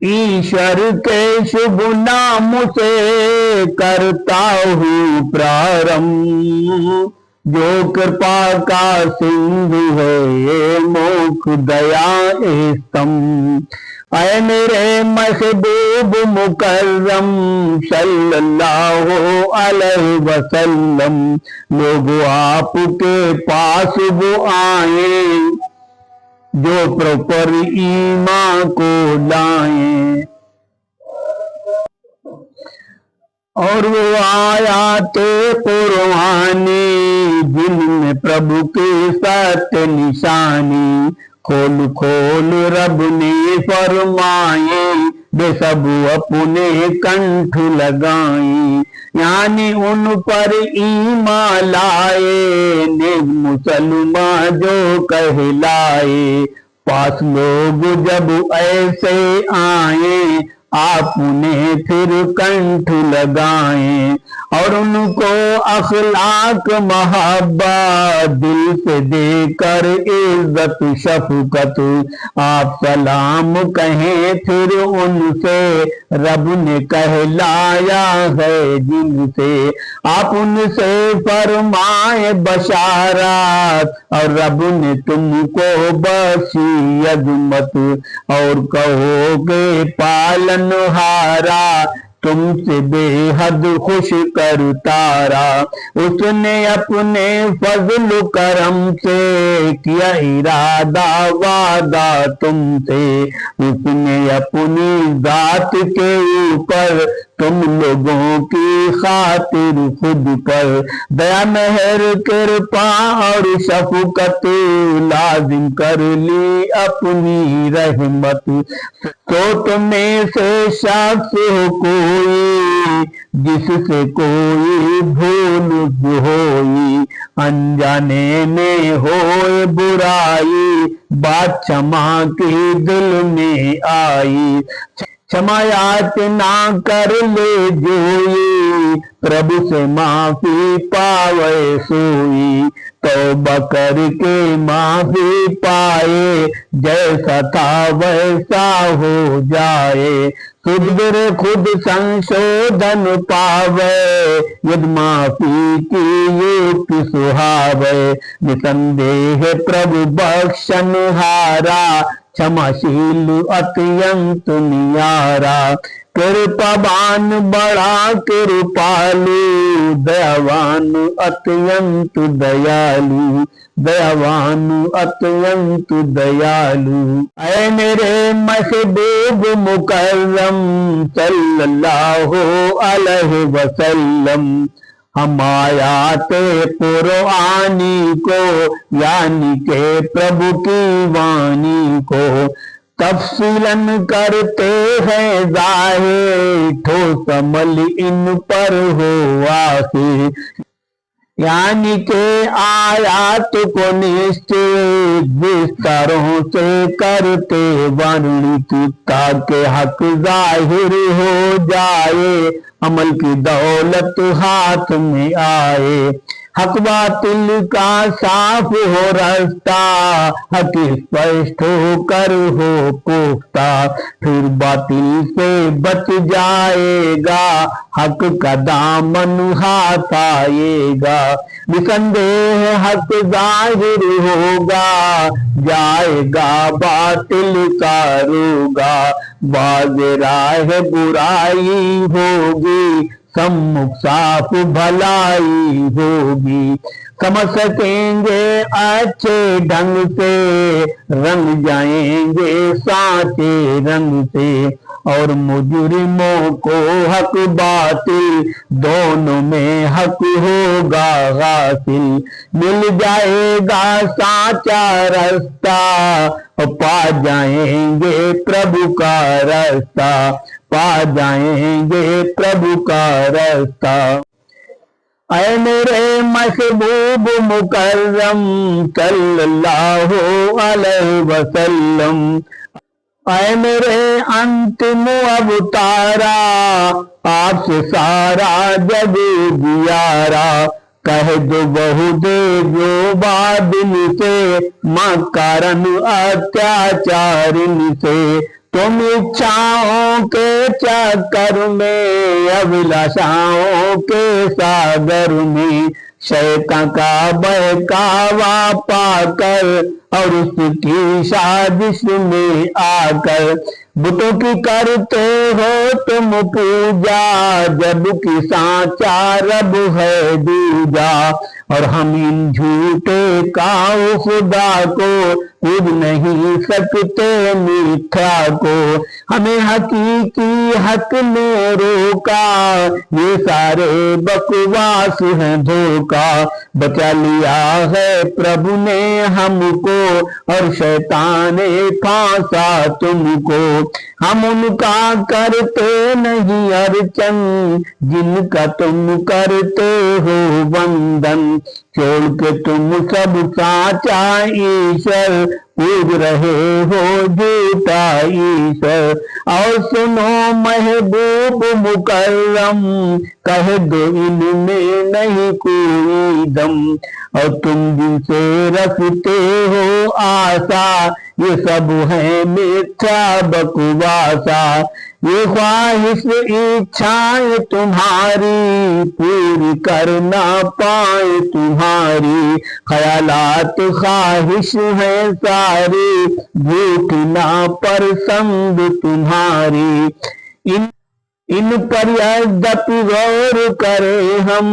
ईश्वर के शुभ नाम से करता हूँ प्रारंभ, जो कृपा का सिंधु है मोक्ष दया स्तंभ। ऐ मेरे महबूब मुकर्रम सल्लल्लाहु अलैहि वसल्लम, लोग आपके पास वो आए जो प्रॉपर ईमान को लाए। और वो आयात कुरआनी जिनमें प्रभु की सत्य निशानी, खोल खोल रब ने फरमाए वे सब अपने कंठ लगाए। यानी उन पर ईमान लाए नेक मुसलमान जो कहलाए। पास लोग जब ऐसे आए आपने फिर कंठ लगाए, और उनको अखलाक मोहब्बत दिल से देकर इज्जत शफकत आप सलाम कहें फिर उनसे। रब ने कहलाया है जिनसे आप उनसे फरमाए बशारत, और रब ने तुमको बख्शी अजमत। और कहोगे पालनहारा तुमसे बेहद खुश कर तारा। उसने अपने फजल करम से किया इरादा वादा तुमसे। उसने अपनी जात के ऊपर तुम लोगों की खातिर खुद पर दया मेहर कृपा और शफकत लाजिम कर ली अपनी रहमत। तो तुम्हें से शख्स हो कोई जिससे कोई भूल होई, अनजाने में होए बुराई बात क्षमा की दिल में आई। क्षमायात ना कर ले जोई प्रभु से माफी पावे सोई। तौबा करके माफी पाए जैसा था वैसा हो जाए। खुद खुद संशोधन पावे यदि माफी की युक्त सुहावे। निसंदेह प्रभु बख्शन हारा क्षमाशील अत्यंत नियारा। कृपावान बड़ा कृपालु दयावान अत्यंत दयालु दयावान अत्यंत दयालु। ऐ मेरे महबूब मुकर्रम सल्लल्लाहु अलैहि वसल्लम, हम आयात कुरआनी को यानी के प्रभु की वाणी को तफसीलन करते हैं जाहिर, ठोस अमल इन पर हो आखिर। यानी के आयात को निश्चित विस्तारों से करते वर्णित, ताकि हक जाहिर हो जाए अमल की दौलत हाथ में आए। हक बातिल का साफ हो रास्ता, हक स्पष्ट होकर हो पुख्ता, फिर बातिल से बच जाएगा हक का दामन हाथ आएगा। निसंदेह हक जाहिर होगा जाएगा बातिल का रोगा। बाज राह बुराई होगी सम्मुख साफ भलाई होगी। समझ सकेंगे अच्छे ढंग से रंग जाएंगे साचे रंग से। और मुजरिमों को हक बातिल दोनों में हक होगा हासिल। मिल जाएगा साचा रास्ता पा जाएंगे प्रभु का रास्ता, पा जाएंगे प्रभु का रास्ता। ऐ मेरे महबूब मुकर्रम सल्लल्लाहु अलैहि वसल्लम, ऐ मेरे अंतिम अवतारा आपसे सारा जग जियारा। कह दो बहु दे जो बादल से माँ कारण अत्याचारिन से। तुम इच्छाओं के चक्कर में, अभिलाषाओं के सागर में, शैतान का बहकावा पाकर और उसकी साजिश में आकर बुतों की करते हो तुम पूजा, जबकि साचा रब है दूजा। और हम इन झूठे काऊ खुदा को पूज नहीं सकते मिथ्या को। हमें हकीकी हक ने रोका, ये सारे बकवास है धोखा। बचा लिया है प्रभु ने हमको और शैतान ने फांसा तुमको। हम उनका करते नहीं अर्चन, जिनका तुम करते हो वंदन। छोड़ के तुम सब साचा ईश्वर पूज रहे हो झूठा ईश्वर। और सुनो महबूब मुकर्रम, कह दो इनमें नहीं कोई दम। और तुम जिनसे रखते हो आशा, ये सब है मिथ्या बकवासा। ये ख्वाहिश इच्छाएं तुम्हारी पूरी कर ना पाए तुम्हारी। ख्यालात ख्वाहिश है सारी झूठी ना पसंद तुम्हारी। इन पर यद्यपि गौर करें हम,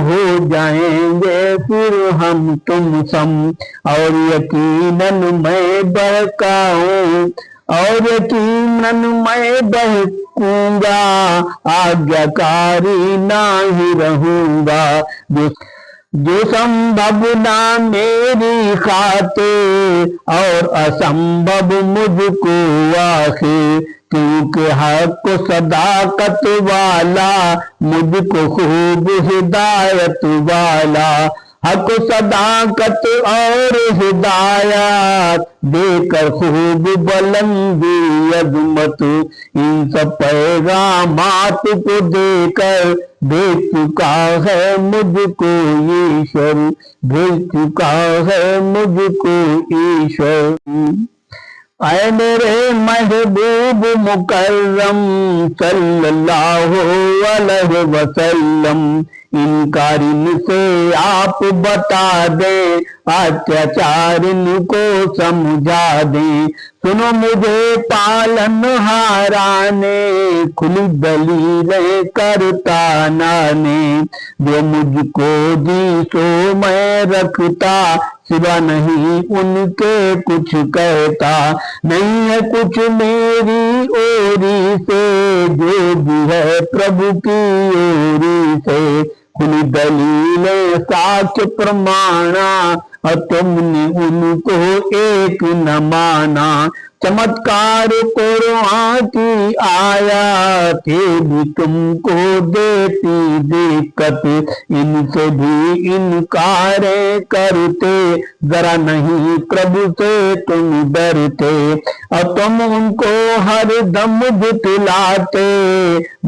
हो जाएंगे फिर हम तुम सम। और यकीनन मैं बहकाऊं, और यकीनन मैं बहकूंगा, आज्ञाकारी ना ही रहूंगा। जो संभव ना मेरी खाते और असंभव मुझको आखे। क्योंकि हक सदाकत वाला मुझको खूब हिदायत वाला। हक सदाकत और हिदायत देकर खूब बुलंदी अजमत। इन सब पैगामात को देकर भेज चुका है मुझको ईश्वर, भेज चुका है मुझको ईश्वर। ऐ मेरे महबूब मुकर्रम सल्लल्लाहु अलैहि वसल्लम, इनकारिन से आप बता दे, अत्याचारिन को समझा दे। सुनो मुझे पालन हाराने, खुली दलीलें करता नाने। जो मुझको दी सो मैं रखता, सिवा नहीं उनके कुछ कहता। नहीं है कुछ मेरी ओरी से, जो भी है प्रभु की ओरी से। खुली दलीलें साक्ष्य प्रमाणा, और तुमने उनको एक न माना। चमत्कार कुरान की आयतें भी तुमको देती दिक्कत, इनसे भी इनकारें करते। जरा नहीं प्रभु से तुम डरते, और तुम उनको हर दम झुठलाते।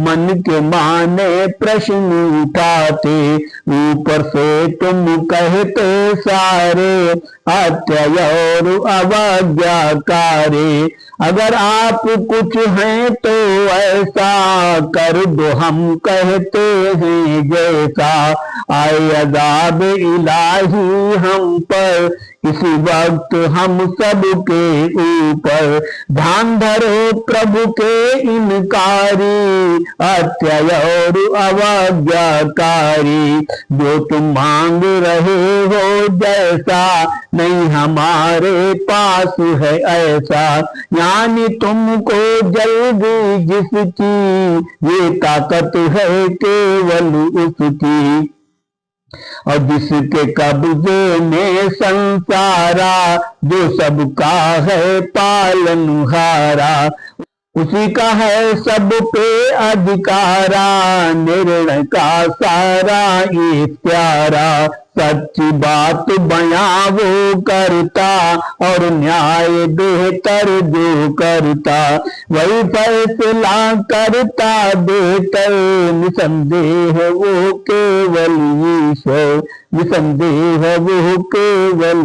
मन के माने प्रश्न उठाते, ऊपर से तुम कहते सारे अत्याचार और अवज्ञाकारी। अगर आप कुछ हैं तो ऐसा कर दो, हम कहते हैं जैसा। आए अज़ाब इलाही हम पर, इसी वक्त हम सब के ऊपर। ध्यान धरो प्रभु के इनकारी, अत्याचार और अवज्ञाकारी। जो तुम मांग रहे हो जैसा, नहीं हमारे पास है ऐसा। यानी तुमको जल्दी जिसकी, ये ताकत है केवल उसकी। और जिसके कब्जे में संसारा, जो सबका है पालनहारा। उसी का है सब पे अधिकारा, निर्णय का सारा इख्तियारा। सच्ची बात बयां वो करता, और न्याय बेहतर जो करता। वही फैसला करता बेहतर, निसंदेह वो केवल ईश्वर। निसंदेह वो केवल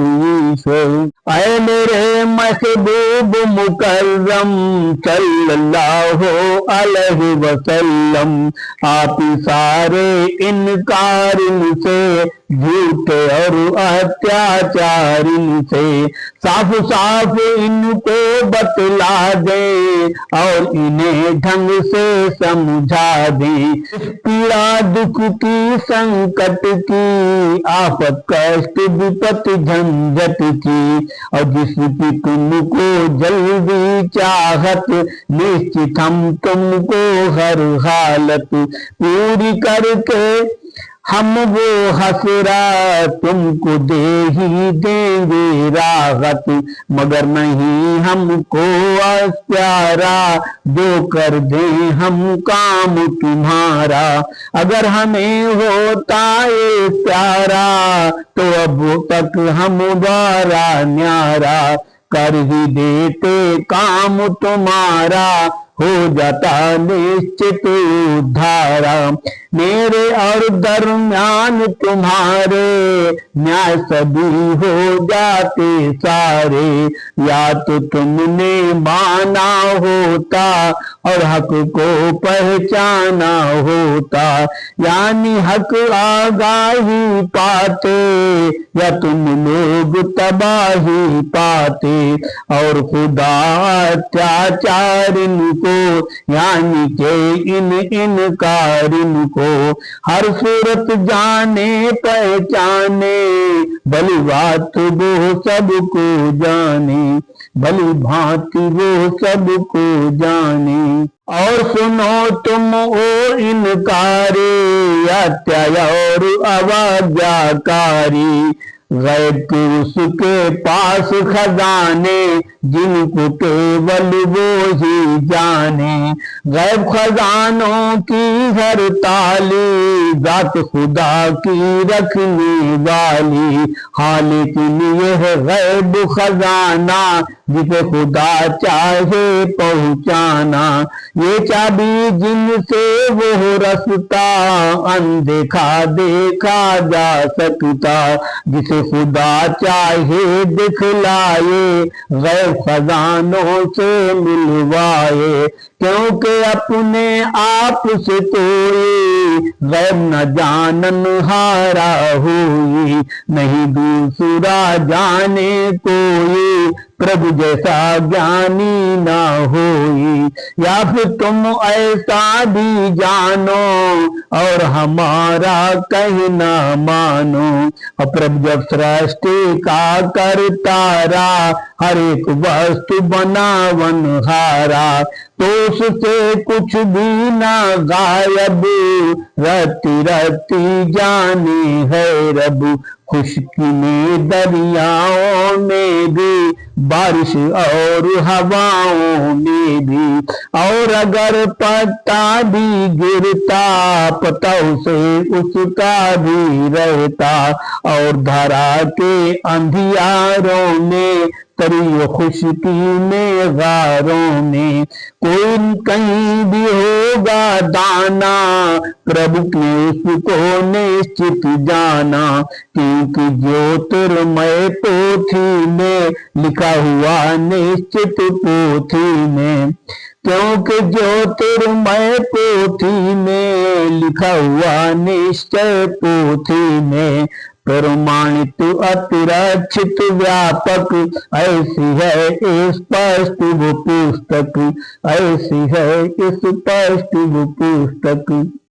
ईश्वर। ऐ मेरे महबूब मुकर्रम सल्लल्लाहु अलैहि वसल्लम, आप सारे इनकार से, झूठ और अत्याचार से, साफ साफ इनको बतला दे और इन्हें ढंग से समझा दे। इस पीड़ा दुख की, संकट की, आफत कष्ट विपत झंझट की, और जिसकी तुमको जल्दी चाहत, निश्चित हम तुमको हर हालत पूरी करके हम वो हसरा तुमको दे ही देंगे राहत। मगर नहीं हमको प्यारा, जो कर दे हम काम तुम्हारा। अगर हमें होता ये प्यारा, तो अब तक हम द्वारा न्यारा कर ही देते काम तुम्हारा, हो जाता निश्चित उद्धारा। मेरे और दरम्यान तुम्हारे न्याय सभी हो जाते सारे। या तो तुमने माना होता और हक को पहचाना होता, यानी हक आगाही पाते, या तुम लोग तबाही पाते। और खुदा अत्याचार इनको, यानी के इनकार इनको, हर सूरत जाने पहचाने, भली बात वो सबको जाने, भली भांति वो सबको जाने। और सुनो तुम ओ इनकारी, अत्याचार और अवाज्ञाकारी, गैब के उसके पास खजाने, जिनको केवल वो ही जाने। गैब खजानों की हर ताली, जात खुदा की रखने वाली। हाँ लेकिन यह गैब खजाना, जिसे खुदा चाहे पहुंचाना। ये चाबी जिनसे वो रास्ता, अनदेखा देखा जा सकता, जिसे खुदा चाहे दिखलाए, गैब खजानों से मिलवाए। क्योंकि अपने आप से कोई गैब न जानन हारा हुई, नहीं दूसरा जाने कोई, प्रभु जैसा ज्ञानी ना होई। या फिर तुम ऐसा भी जानो और हमारा कहना मानो। और प्रभु जब सृष्टि का करतारा, हर एक वस्तु बनावन हारा, तो उससे कुछ भी ना गायब, रति रति जाने है रब। खुशकी में दरियाओं में भी, बारिश और हवाओं में भी। और अगर पत्ता भी गिरता, पता उसे उसका भी रहता। और धरा के अंधियारों में, तरी खुशकी में गारों में। कोई कहीं भी होगा दाना, प्रभु ने उसको निश्चित जाना। क्योंकि ज्योतिर्मय पोथी में लिखा हुआ निश्चित पोथी में, क्योंकि ज्योतिर्मय पोथी में लिखा हुआ निश्चय पोथी में। प्रमाणित अतिरक्षित व्यापक, ऐसी है स्पष्ट वो पुस्तक, ऐसी है स्पष्ट वो पुस्तक।